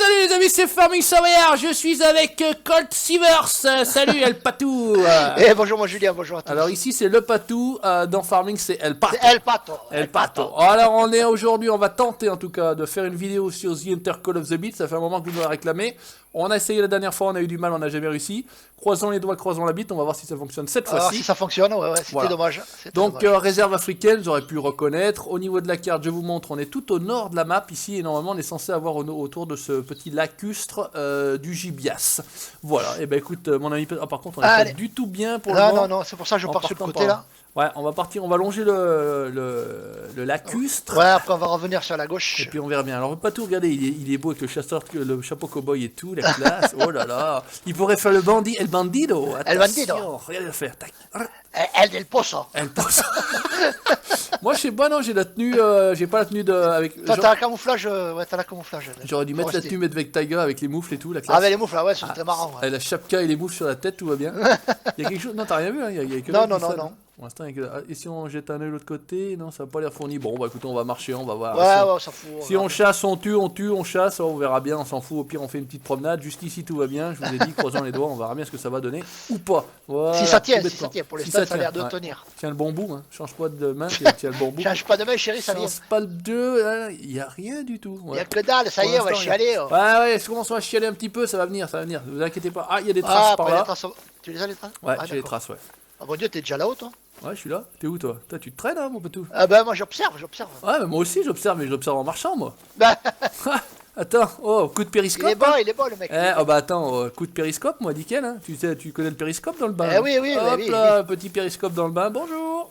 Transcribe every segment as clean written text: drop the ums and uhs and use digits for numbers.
Salut les amis, c'est Farming Savoyard, je suis avec Colt Sivers, salut El Patou. Et bonjour moi Julien, bonjour à tous. Alors ici c'est le Patou, dans Farming c'est El Pato. C'est El Pato. El Pato. Alors on est aujourd'hui, on va tenter en tout cas de faire une vidéo sur The Enter Call of the Beat, ça fait un moment que vous nous l'avez réclamé. On a essayé la dernière fois, on a eu du mal, on n'a jamais réussi. Croisons les doigts, croisons la bite, on va voir si ça fonctionne cette fois-ci. Si ça fonctionne, ouais, c'était Voilà. dommage. Donc réserve africaine, vous aurez pu reconnaître. Au niveau de la carte, je vous montre, on est tout au nord de la map ici et normalement on est censé avoir autour de ce petit lacustre du gibias. Voilà, et ben écoute mon ami, par contre on est pas du tout bien pour le moment. Non, c'est pour ça que je pars sur le côté là. Ouais, on va partir, on va longer le lacustre. Ouais, après on va revenir sur la gauche. Et puis on verra bien. Alors pas tout, regardez, il est beau avec le chasseur, le chapeau cowboy et tout, la classe. Oh là là, il pourrait faire le bandit, el bandido. Attention, el bandido. Regardez le faire, tac. El del pozo. El pozo. Moi je sais pas, non, j'ai la tenue, j'ai pas la tenue de avec. Toi t'as la camouflage, ouais t'as la camouflage. J'aurais dû mettre la tenue avec Tiger avec les moufles et tout, la classe. Ah mais les moufles, ouais, c'est très marrant. Ouais. La chapka et les moufles sur la tête, tout va bien. Il y a quelque chose, non t'as rien vu, hein, il y a que non. Pour l'instant, et si on jette un œil de l'autre côté, non, ça va pas l'air fourni. Bon, bah écoutez, on va marcher, on va voir. Ouais, on s'en fout. Si on chasse, on tue, on chasse, on verra bien, on s'en fout. Au pire, on fait une petite promenade. Jusqu'ici, tout va bien. Je vous ai dit, croisons les doigts, on verra bien ce que ça va donner ou pas. Voilà, si ça tient, pour l'instant, ça a l'air de ouais. tenir. Tiens le bon bout, hein. Change pas de main, tiens le bon bout. Change pas de main, chérie, ça vient. Change pas le jeu, il y a rien du tout. Il y a que dalle, ça y est, on va chialer. Ouais, je commence à chialer un petit peu, ça va venir, vous inquiétez pas. Ah, il y a des traces par là. Tu les as les traces? Ouais, j'ai les traces, ouais. Ah mon dieu, t'es déjà là-haut, toi? Ouais, je suis là. T'es où, toi? Toi, tu te traînes, hein, mon Patou? Ah bah, moi, j'observe. Ouais, mais moi aussi, j'observe, mais j'observe en marchant, moi. Bah... Attends, oh, coup de périscope. Il est bon, le mec. Oh bah attends, coup de périscope, moi, nickel, hein. Tu connais le périscope dans le bain? Oui. Hop là, petit périscope dans le bain, bonjour.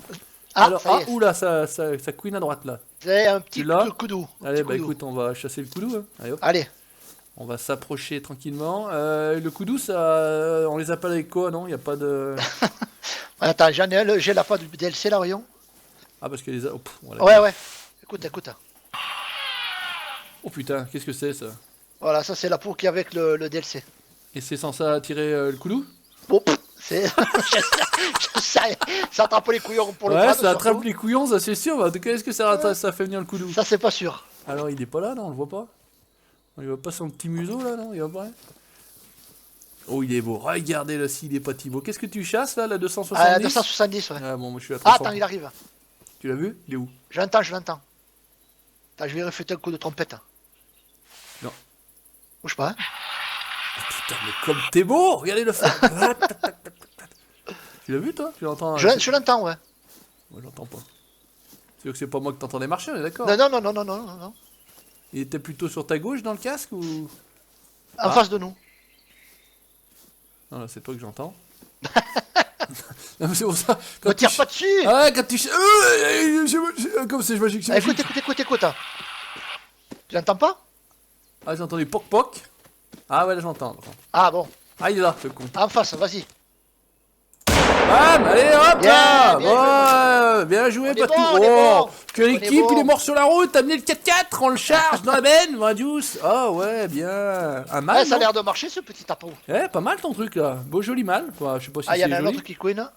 Alors, oula, ça couine à droite, là. C'est un petit coudou. Allez, bah écoute, on va chasser le coudou, hein. Allez, hop. Allez. On va s'approcher tranquillement. Le coudou, ça, on les appelle avec quoi, non? Il n'y a pas de... Attends, j'ai la fois du DLC là, voyons. Ah, parce que les... Oh, ouais. Écoute. Oh putain, qu'est-ce que c'est, ça? Voilà, ça c'est la peau qui est avec le DLC. Et c'est censé attirer le coudou? Bon, c'est... ça attrape les couillons pour le crâne. Ouais, ça surtout. attrape les couillons, ça c'est sûr. En tout cas, est-ce que ça fait venir le coudou? Ça, c'est pas sûr. Alors, il est pas là, non? On le voit pas? Il va pas son petit museau, là, non? Il va pas? Oh, il est beau. Regardez le s'il est pas Thibaut. Qu'est-ce que tu chasses, là, la 270? Ah, 270, ouais. Ah, bon, moi, je suis à 300. Ah, attends, il arrive. Tu l'as vu? Il est où? Je l'entends. Attends, je vais refléter un coup de trompette. Non. Bouge pas, hein. Oh, putain, mais comme t'es beau! Regardez le feu! Tu l'as vu, toi? Tu l'entends? Je l'entends, ouais. Moi, j'entends pas. C'est que c'est pas moi que t'entendais marcher, on est d'accord? Non. Il était plutôt sur ta gauche dans le casque ou... En face de nous. Non, là, c'est toi que j'entends. Non, mais c'est pour ça. Ne tire pas dessus! Ah, quand tu... Comme c'est magique. Écoute. Tu l'entends pas? Ah, j'ai entendu poc. Ah, ouais, là, j'entends. Ah, bon. Ah, il est là, ce con. En face, vas-y. Bam, allez, hop là! Bien joué, Patou. Oh, quelle équipe, il est mort sur la route. T'as amené le 4x4, on le charge dans la benne, ma douce. Oh, ouais, bien. Un mal. Ça a l'air de marcher, ce petit tapot. Ouais, pas mal ton truc, là. Beau, joli mal. Enfin, je sais pas si c'est joli. Il y en a un autre qui couine.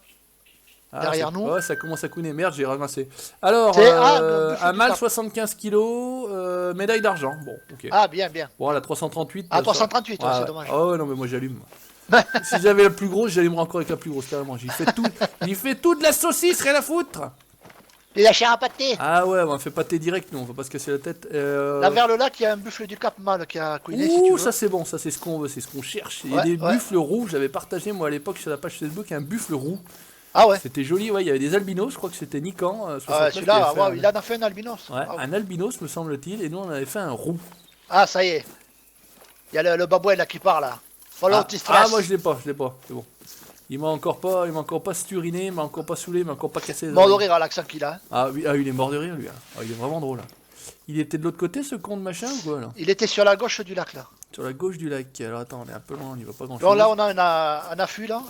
Derrière nous. Ouais, ça commence à couiner. Merde, j'ai ramassé. Alors, un mâle 75 kg, médaille d'argent. Bon, ok. Ah, bien. Bon, la 338. Ah, 338, c'est dommage. Oh, non, mais moi j'allume. Si j'avais la plus grosse, j'allumerais encore avec la plus grosse, carrément. J'y fais tout de la saucisse, rien à foutre. Et la chair à pâté. Ah ouais, on fait pâté direct, nous, on va pas se casser la tête. Là, vers le lac, il y a un buffle du Cap mâle qui a couiné. Ouh, ça c'est bon, ça c'est ce qu'on veut, c'est ce qu'on cherche. Il y a des buffles roux, j'avais partagé moi à l'époque sur la page Facebook un buffle roux. Ah ouais. C'était joli, ouais, il y avait des albinos, je crois que c'était Nikan. Celui-là, il en a fait un albinos. Ouais, un albinos me semble-t-il, et nous on avait fait un roux. Ah, ça y est. Il y a le babouin là qui part là. Moi je l'ai pas, c'est bon. Il m'a encore pas sturiné, il m'a encore pas saoulé, il m'a encore pas cassé. Mort de rire à l'accent qu'il a. Ah oui, il est mort de rire lui. Ah, il est vraiment drôle. Il était de l'autre côté ce con de machin ou quoi là? Il était sur la gauche du lac là. Sur la gauche du lac. Alors attends, on est un peu loin, on y va pas grand chose. Donc là on a un affût là.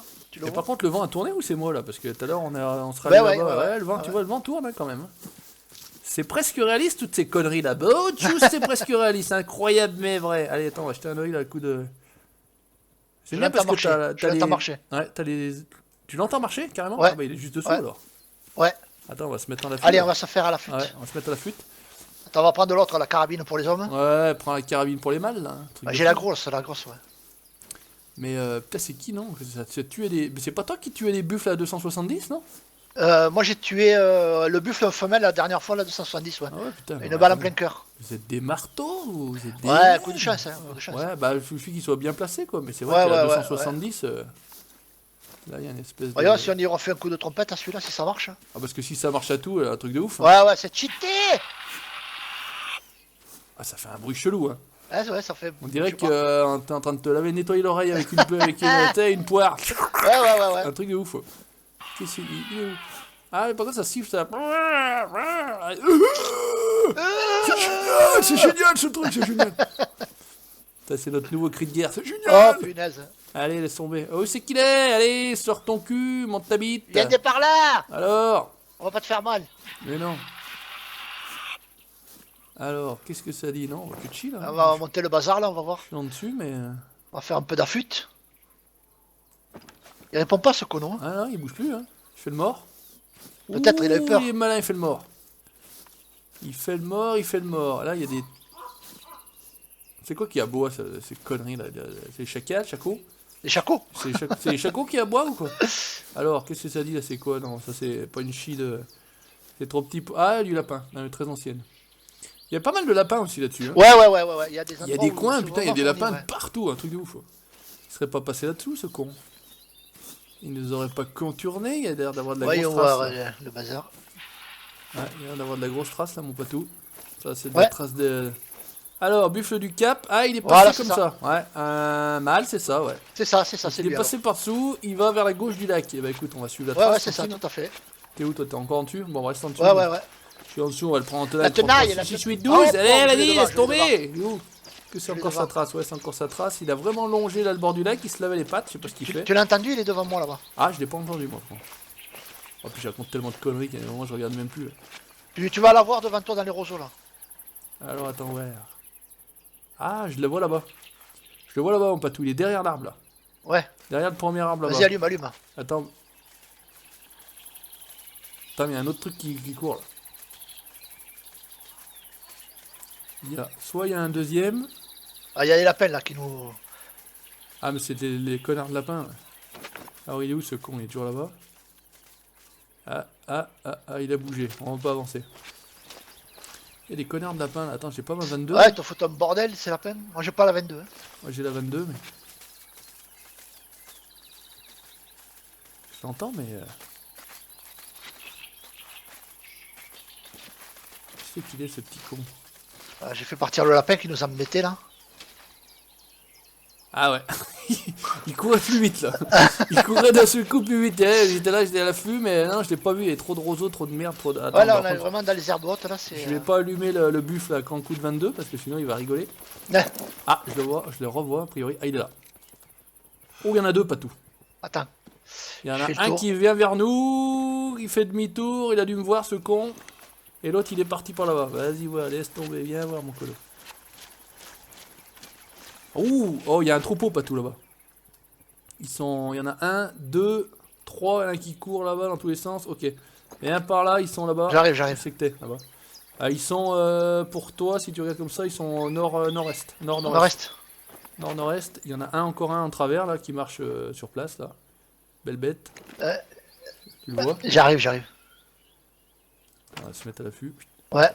Et par contre le vent a tourné ou c'est moi là? Parce que tout à l'heure on sera allé là-bas. Ouais, le vent, tu vois, le vent tourne hein, quand même. C'est presque réaliste toutes ces conneries là. Oh, c'est presque réaliste, incroyable mais vrai. Allez, attends, on va jeter un oeil là, le coup de. C'est bien parce que t'as les... marcher. Ouais, t'as les... Tu l'entends marcher carrément? Ouais. Ah bah il est juste dessous alors. Ouais. Attends, on va se mettre en l'affût. Allez, on va se faire à l'affût. Ouais, on va se mettre à l'affût. Attends, on va prendre l'autre, la carabine pour les hommes. Ouais, prends la carabine pour les mâles, là. un truc Bah, de j'ai fou. la grosse, ouais. Mais putain, c'est qui, non? Ça tuait des... Mais c'est pas toi qui tuais des buffles à 270, non? Moi j'ai tué le buffle femelle la dernière fois, la 270, ouais. Ah ouais, putain. Une bah, balle en attendez. plein cœur. Vous êtes des marteaux ou vous êtes des... Ouais, coup de chance, hein, coup de chance. Ouais, bah il suffit qu'il soit bien placé, quoi. Mais c'est vrai Ouais, qu'à ouais, ouais, 270, là, il y a une espèce de... Voyons si on y refait un coup de trompette à celui-là, si ça marche. Ah, parce que si ça marche à tout, un truc de ouf. Hein. Ouais, ouais, c'est cheaté. Ah, ça fait un bruit chelou, hein. Ouais, ça fait... On dirait je sais que t'es en train de te laver, nettoyer l'oreille avec une, avec une poire. pas. Ouais. Un truc de ouf. Qu'est-ce qu'il il est où? Ah, mais par contre, ça siffle, ça. C'est génial ce truc, c'est génial. Ça, c'est notre nouveau cri de guerre, c'est Oh génial. punaise. Allez, laisse tomber. Oh, c'est qu'il est. Allez, sors ton cul, monte ta bite. Viens de par là. Alors. On va pas te faire mal. Mais non. Alors, qu'est-ce que ça dit? Non, on va que chill. Hein. On va monter le bazar là, on va voir. Je suis en dessus, mais. On va faire un peu d'affût. Il répond pas ce con, hein. Ah non, il bouge plus. Hein. Il fait le mort. Peut-être il a eu peur. Il est malin, il fait le mort. Il fait le mort, il fait le mort. Là, il y a des. C'est quoi qui aboie, ces conneries là? C'est les chacals, chacos? Les chacos. C'est les chacos qui aboient ou quoi? Alors, qu'est-ce que ça dit là? C'est quoi? Non, ça c'est pas une chie de. C'est trop petit. Ah, du lapin. Non, mais très ancienne. Il y a pas mal de lapins aussi là-dessus. Hein. Ouais. Il y a des Il y a des endroits où coins, c'est putain, il y a des vraiment lapins fourni, ouais. partout, un truc de ouf. Il serait pas passé là-dessous, ce con. Il nous aurait pas contourné, il a l'air d'avoir de la Voyons grosse trace. voir Là. le bazar. Ouais, il a l'air d'avoir de la grosse trace là, mon patou. Ça, c'est de Ouais. la trace de. Alors, buffle du Cap. Ah, il est passé Voilà, comme c'est ça. Ouais, un mâle, c'est ça, ouais. C'est ça, c'est Il est lui. passé par dessous, il va vers la gauche du lac. Et bah écoute, on va suivre la Ouais, trace. ouais, c'est ça, tranquille. tout à fait. T'es où toi? T'es encore en dessus? Bon, on reste en dessous. Ouais. Je suis en dessous, on va le prendre en tenaille. La tenaille, 3, 4, 6, 8, la 12. tenaille. Allez, Oh, je vas-y, l'ai laisse devant, tomber. Où que c'est Je l'ai encore sa devant. trace? Ouais, c'est encore sa trace. Il a vraiment longé là le bord du lac, il se lavait les pattes, je sais pas ce qu'il fait. Tu l'as entendu, il est devant moi là-bas. Ah, je l'ai pas entendu moi. Oh, puis je raconte tellement de conneries qu'à un moment je regarde même plus. Là. Tu vas la voir devant toi dans les roseaux là. Alors attends, ouais. Ah, je le vois là-bas. Je le vois là-bas, mon patou. Il est derrière l'arbre là. Ouais. Derrière le premier arbre là-bas. Vas-y, allume. Attends. Attends, mais il y a un autre truc qui court là. Soit il y a un deuxième. Ah, il y a les lapins là qui nous. Ah, mais c'était les connards de lapins. Ouais. Alors il est où ce con? Il est toujours là-bas. Ah, il a bougé. On va pas avancer. Il y a des connards de lapins là. Attends, j'ai pas ma 22. Ouais, ils te foutent un bordel, ces lapins. Moi j'ai pas la 22. Hein. Moi j'ai la 22, mais. Je l'entends, mais. Qui c'est qu'il est ce petit con? Ah, j'ai fait partir le lapin qui nous embêtait là. Ah ouais. Il courait plus vite là. Il courait d'un seul coup plus vite. J'étais là, j'étais à l'affût, mais non, je l'ai pas vu. Il y avait trop de roseaux, trop de merde, trop de. Attends, Ouais, là par on est contre, vraiment dans les herbes hautes là. C'est. je vais pas allumer le buffle à grand coup de 22 parce que sinon il va rigoler. Ouais. Ah, je le vois, je le revois a priori. Ah, il est là. Oh, il y en a deux, pas tout. Attends. Il y en Je a fais le un tour. qui vient vers nous, il fait demi-tour, il a dû me voir ce con. Et l'autre il est parti par là-bas. Vas-y, voilà, laisse tomber, viens voir mon colo. Ouh, oh, il y a un troupeau, pas tout là-bas. Il y en a un, deux, trois, un qui court là-bas dans tous les sens. Ok. Et un par là, ils sont là-bas. J'arrive. Je sais que t'es là-bas. Ah, ils sont pour toi, si tu regardes comme ça, ils sont au nord-est. On Nord-nord-est. reste. Nord-nord-est. Il y en a encore un en travers là qui marche sur place là. Belle bête. Tu le vois? J'arrive. On va se mettre à l'affût. Ouais.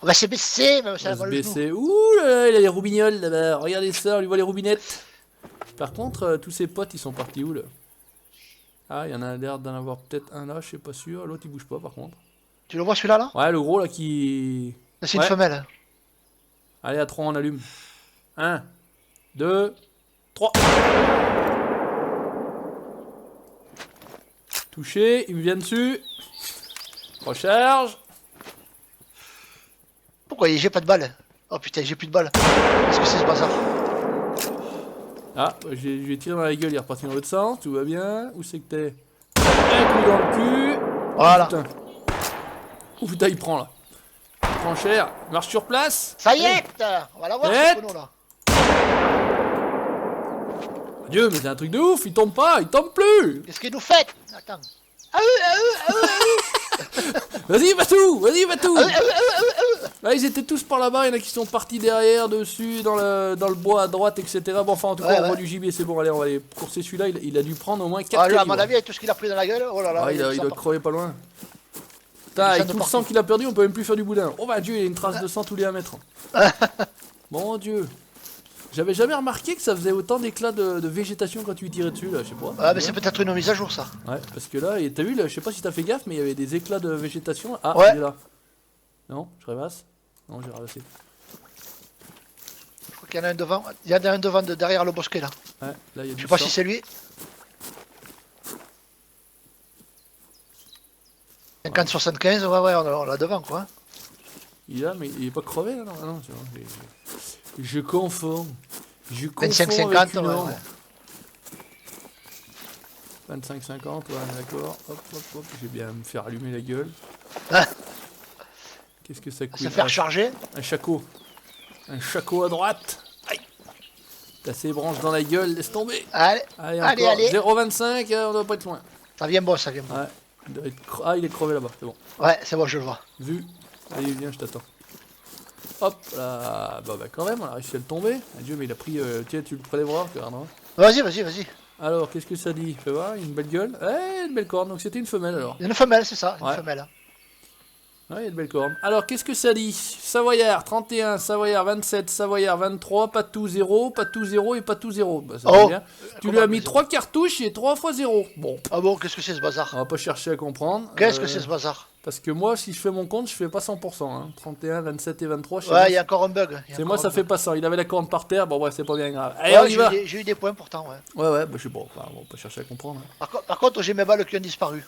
On va se baisser, mais On ça va va se le genou. baisser. Ouh là là, il a les roubignoles là-bas. Regardez ça, on lui voit les roubinettes. Par contre, tous ses potes, ils sont partis où là? Ah, il y en a l'air d'en avoir peut-être un là, je suis pas sûr. L'autre il bouge pas par contre. Tu le vois celui-là là? Ouais, le gros là qui. C'est une Ouais. femelle. Hein. Allez, à 3, on allume. 1, 2, 3. Touché, il me vient dessus. Recharge. Pourquoi j'ai pas de balles? Oh putain, j'ai plus de balles. Qu'est-ce que c'est ce bazar? Ah, je vais tirer dans la gueule, il est reparti dans l'autre sens, tout va bien. Où c'est que t'es? Un coup dans le cul. Voilà. Putain. Oh putain, il prend là. Il prend cher. Il marche sur place. Ça y est, putain. On va la voir Eh. ce pono là. Dieu, mais c'est un truc de ouf, il tombe pas, il tombe plus. Qu'est-ce qu'il nous fait? Attends. Vas-y, va tout, vas-y, va tout. Là, ils étaient tous par là-bas, il y en a qui sont partis derrière, dessus, dans le bois à droite, etc. Bon, enfin, en tout cas, on voit du gibier, c'est bon, allez, on va aller courser celui-là, il a dû prendre au moins 4 Ah, là, à cailloux. mon avis, avec tout ce qu'il a pris dans la gueule, oh là là. Ah, il doit crever pas loin. Putain, Il avec sent de tout le partout. sang qu'il a perdu, on peut même plus faire du boudin. Oh bah Dieu, il y a une trace de sang tous les 1 mètre. Mon Dieu. J'avais jamais remarqué que ça faisait autant d'éclats de végétation quand tu y tirais dessus, là, je sais pas. Ah, mais c'est peut-être une mise à jour, ça. Ouais, parce que là, t'as vu, là, je sais pas si t'as fait gaffe, mais il y avait des éclats de végétation. Ah, Ouais. il est là. Non, je ramasse. Non, j'ai ramassé. Je crois qu'il y en a un devant. Il y en a un devant, derrière le bosquet, là. Ouais, là, il y a Je du sais pas sang. si c'est lui. 50-75, ouais, on l'a devant, quoi. Il est là, mais il est pas crevé, là, non, ah, non, c'est bon, je confonds. Je confonds 25-50, avec une ouais, ombre. ouais. 25-50, ouais, d'accord. Hop, hop, hop, je vais bien me faire allumer la gueule. Ah. Qu'est-ce que ça coûte? Se faire charger. Un chaco. Un chaco à droite. Aïe. T'as ses branches dans la gueule, laisse tomber. Allez, Allez, allez, encore. allez. 0,25, on doit pas être loin. Ça vient bon, ça vient bon. Ouais. Ah, il est crevé là-bas, c'est bon. Ouais, c'est bon, je le vois. Vu. Allez, viens, je t'attends. Hop là. Bah, quand même, on a réussi à le tomber. Adieu, mais il a pris. Tiens, tu le prélèveras, regarde. Hein. Vas-y, vas-y, vas-y. Alors, qu'est-ce que ça dit? Fais voir, une belle gueule. Eh, une belle corne, donc c'était une femelle alors. Il y a une femelle, c'est ça, une Ouais. femelle. Ouais, il y a de belles cornes. Alors, qu'est-ce que ça dit? Savoyard 31, Savoyard 27, Savoyard 23, Patou 0, Patou 0 et Patou 0. Bah, ça va Oh. bien. Tu Comment lui as mis zéro 3 cartouches et 3 fois 0. Bon, Ah bon, qu'est-ce que c'est ce bazar? on va pas chercher à comprendre. Qu'est-ce que c'est ce bazar? Parce que moi, si je fais mon compte, je fais pas 100%. Hein. 31, 27 et 23, chez Ouais, moi, il y a encore un bug. c'est moi, ça fait pas ça. Il avait la corne par terre, bon, ouais, c'est pas bien grave. Allez, Ouais, on y va. j'ai eu des points pourtant, ouais. Ouais, bah, je sais pas, enfin, on va pas chercher à comprendre. Hein. Par contre, j'ai mes balles qui ont disparu.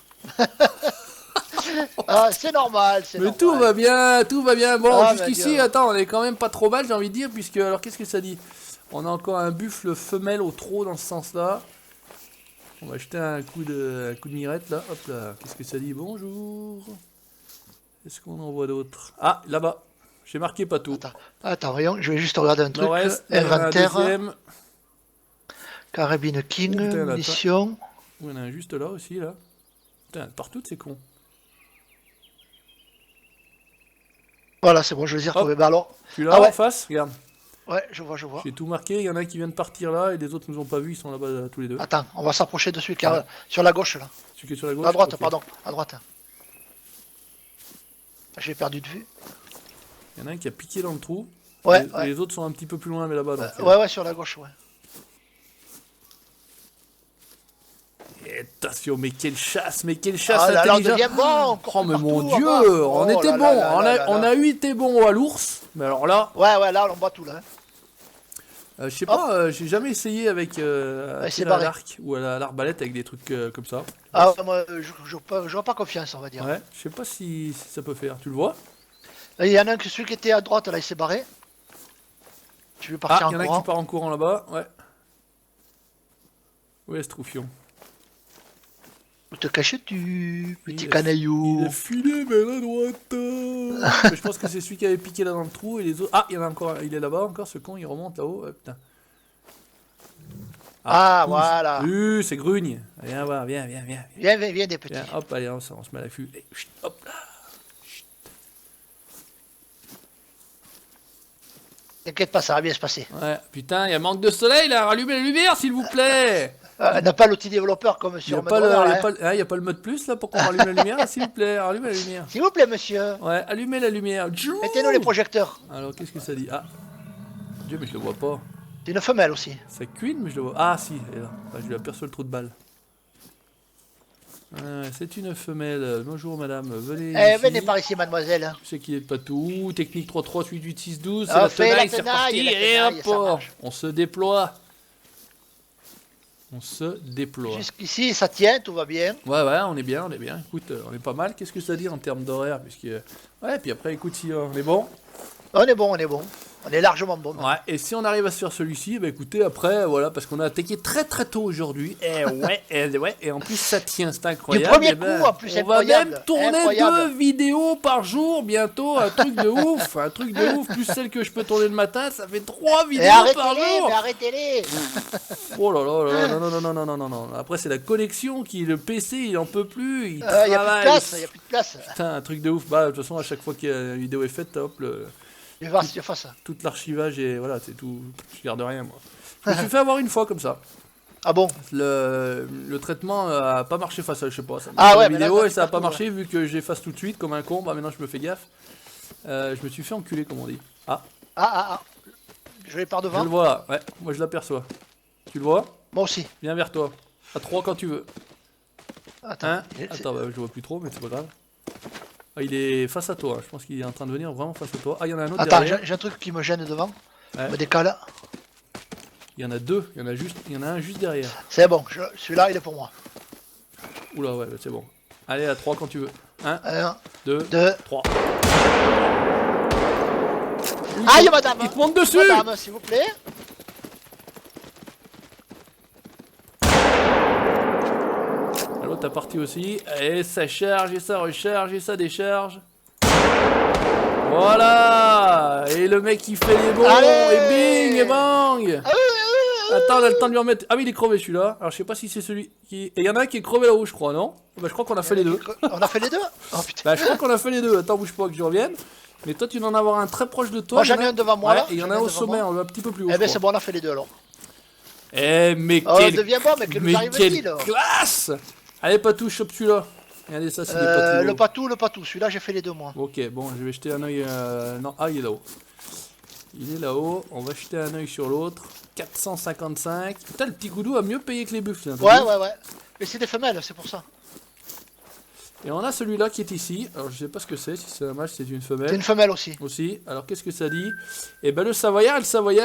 Ah, c'est normal, c'est Mais normal. tout va bien, tout va bien. Bon, Ah, jusqu'ici, bah, attends, on est quand même pas trop mal, j'ai envie de dire, puisque, alors, qu'est-ce que ça dit? On a encore un buffle femelle au trot dans ce sens-là. On va jeter un coup de mirette, là. Hop là, qu'est-ce que ça dit? Bonjour. Est-ce qu'on en voit d'autres? Ah, là-bas. J'ai marqué pas tout. Attends, voyons, je vais juste regarder un truc. Nord-est, il y en a un Inventaire, deuxième. carabine King, Oh, putain, là, mission. Il y en a un juste là aussi, là. Putain, partout, c'est con. Voilà, c'est bon, je les ai retrouvés. Bah alors, Tu l'as Ah ouais. en face? Regarde. ouais, je vois, je vois. J'ai tout marqué. Il y en a qui viennent de partir là et les autres nous ont pas vus. Ils sont là-bas tous les deux. Attends, on va s'approcher de celui qui est Ouais. sur la gauche, là. Celui qui est sur la gauche. À droite, ok. pardon, à droite. J'ai perdu de vue. Il y en a un qui a piqué dans le trou. Ouais, les, ouais. les autres sont un petit peu plus loin, mais là-bas. donc, Ouais, ouais, sur la gauche, ouais. Et attention, mais quelle chasse Ah là là, on intelligente. devient bon. Oh mais mon partout, Dieu, là-bas. on Oh était là bon. là là là On là. a eu été bon à l'ours, mais alors là, Ouais, ouais, là, on bat tout, là. Hein. je sais pas, j'ai jamais essayé avec à c'est tirer à barré. l'arc ou à l'arbalète avec des trucs comme ça. Ah, moi, j'aurais pas confiance, on va dire. Ouais, je sais pas si ça peut faire. Tu le vois? Il y en a un, celui qui était à droite, là, il s'est barré. Tu veux Ah, partir il y en en a courant? qui part en courant là-bas. Ouais. Où est ce troufion? Où te caches-tu, petit Il canaillou? a filé vers la droite. Mais je pense que c'est celui qui avait piqué là dans le trou et les autres. Ah, il y en a encore. Il est là-bas encore, ce con, il remonte là-haut. Putain. Ah, bouge. voilà. C'est grugne. Viens voir, viens. Viens, des petits. Viens, hop, allez, on se met à l'affût. Et, chut, hop là. T'inquiète pas, ça va bien se passer. Ouais, putain, il y a manque de soleil là. Rallumez la lumière, s'il vous plaît. On n'a pas l'outil développeur comme Il n'y sur a, pas Motorola, le- y a hein. pas le- y a pas le mode plus là pour qu'on rallume la lumière, s'il vous plaît. Rallumez la lumière. S'il vous plaît, monsieur. Ouais, allumez la lumière. Tchou. Mettez-nous les projecteurs. Alors, qu'est-ce que ça dit? Ah, Dieu, mais je le vois pas. C'est une femelle aussi. Ça cuine, mais je le vois. Ah, si, elle est là. Ah, je lui aperçois le trou de balle. C'est une femelle. Bonjour madame, venez. Eh, ici. venez par ici, mademoiselle. Je sais qu'il est pas tout. Technique 3-3, 8-8-6-12. C'est Ah, la fais la tenaille, c'est tenaille, reparti. la Et tenaille, hop, ça marche. on se déploie. On se déploie. Jusqu'ici, ça tient, tout va bien. Ouais, on est bien. Écoute, on est pas mal. Qu'est-ce que ça dit en termes d'horaire? Puisque... Ouais, puis après, écoute, si on est bon. On est bon, on est bon. On est largement bon. Ouais, et si on arrive à se faire celui-ci, bah écoutez, après, voilà, parce qu'on a attaqué très très tôt aujourd'hui. Et ouais, et en plus ça tient, c'est incroyable. Du premier Eh ben, coup, en plus, on va incroyable, même tourner incroyable. 2 vidéos par jour bientôt, un truc de ouf, un truc de ouf. Plus celle que je peux tourner le matin, ça fait 3 Et vidéos par arrêtez-les, jour. mais arrêtez-les. Oh là là, là, non, non, non, non, non, non, non, non. Après, c'est la connexion qui, le PC, il en peut plus, il Il n'y a plus de travaille. place, il y a plus de place. Putain, un truc de ouf. Bah, de toute façon, à chaque fois qu'une vidéo est faite, hop, Je vais voir si tu fais ça. tout l'archivage et voilà, c'est tout. Je garde rien, moi. Je me suis fait avoir une fois comme ça. Ah bon? Le traitement a pas marché face à, je sais pas, ça Ah la ouais, mais là, vidéo ça et ça a fait pas partout, marché vu que j'efface tout de suite comme un con. Bah maintenant je me fais gaffe. Je me suis fait enculer comme on dit. Ah, Ah. Je vais par je devant. le vois, ouais, moi je l'aperçois. Tu le vois? Moi aussi. Viens vers toi. À 3 quand tu veux. Attends. Hein? Attends, bah, je vois plus trop, mais c'est pas grave. Ah, il est face à toi, hein. Je pense qu'il est en train de venir vraiment face à toi. Ah, il y en a un autre Attends, derrière. j'ai un truc qui me gêne devant. Ouais. Je me décale. Il y en a deux, il y en a un juste derrière. C'est bon, celui-là, il est pour moi. Oula, ouais, c'est bon. Allez, à 3 quand tu veux. 1, 1, 2, 2. 3. Aïe, madame! Il te monte dessus! Madame, s'il vous plaît. L'autre a parti aussi. Et ça charge, et ça recharge, et ça décharge. Voilà! Et le mec il fait les bons, Allez! et bing, et bang! Ah oui. Attends, on a le temps de lui remettre. Ah oui, il est crevé celui-là. Alors je sais pas si c'est celui qui. Et il y en a un qui est crevé là-haut, je crois, non? Bah, je crois qu'on a fait les deux. On a fait les deux? Oh putain. Bah, je crois qu'on a fait les deux. Attends, bouge pas que je revienne. Mais toi, tu dois en avoir un très proche de toi. Moi, j'en il y en ai a- un devant moi, Ouais, là. et il y en J'en a ai un un au devant sommet, moi. un petit peu plus haut. Eh je ben, crois. c'est bon, on a fait les deux alors. Eh, mais Oh, quelle. devient bon, mais que nous Mais arrive-t-il? quelle classe! Allez, Patou, chope celui-là. Regardez ça, c'est des patous. Le patou. Celui-là, j'ai fait les deux, moi. Ok, bon, je vais jeter un oeil. Non, ah, il est là-haut. Il est là-haut. On va jeter un oeil sur l'autre. 455. Putain, le petit goudou a mieux payé que les buffles. Ouais. Mais c'est des femelles, c'est pour ça. Et on a celui-là qui est ici. Alors, je sais pas ce que c'est. Si c'est un mâle, c'est une C'est femelle. une femelle aussi. Aussi. Alors, qu'est-ce que ça dit? Eh ben, le Savoyard,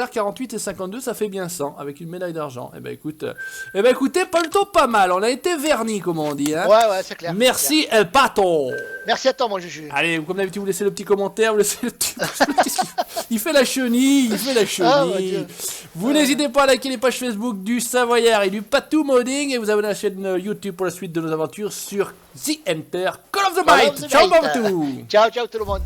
48 et 52, ça fait bien 100, avec une médaille d'argent. Eh ben, écoutez, Polto, pas mal. On a été vernis, comme on dit, hein. Ouais, c'est clair. Merci, El Pato. Merci à toi, mon Juju. Allez, comme d'habitude, vous laissez le petit commentaire, vous laissez le petit... Qu'est-ce qu'il fait? Il fait la chenille, Ah, mon Dieu. Vous n'hésitez pas à liker les pages Facebook du Savoyard et du Patou Modding et vous abonnez à la chaîne YouTube pour la suite de nos aventures sur The Enter Call of the Call of Might. the Ciao, Might. Patou. Ciao tout le monde.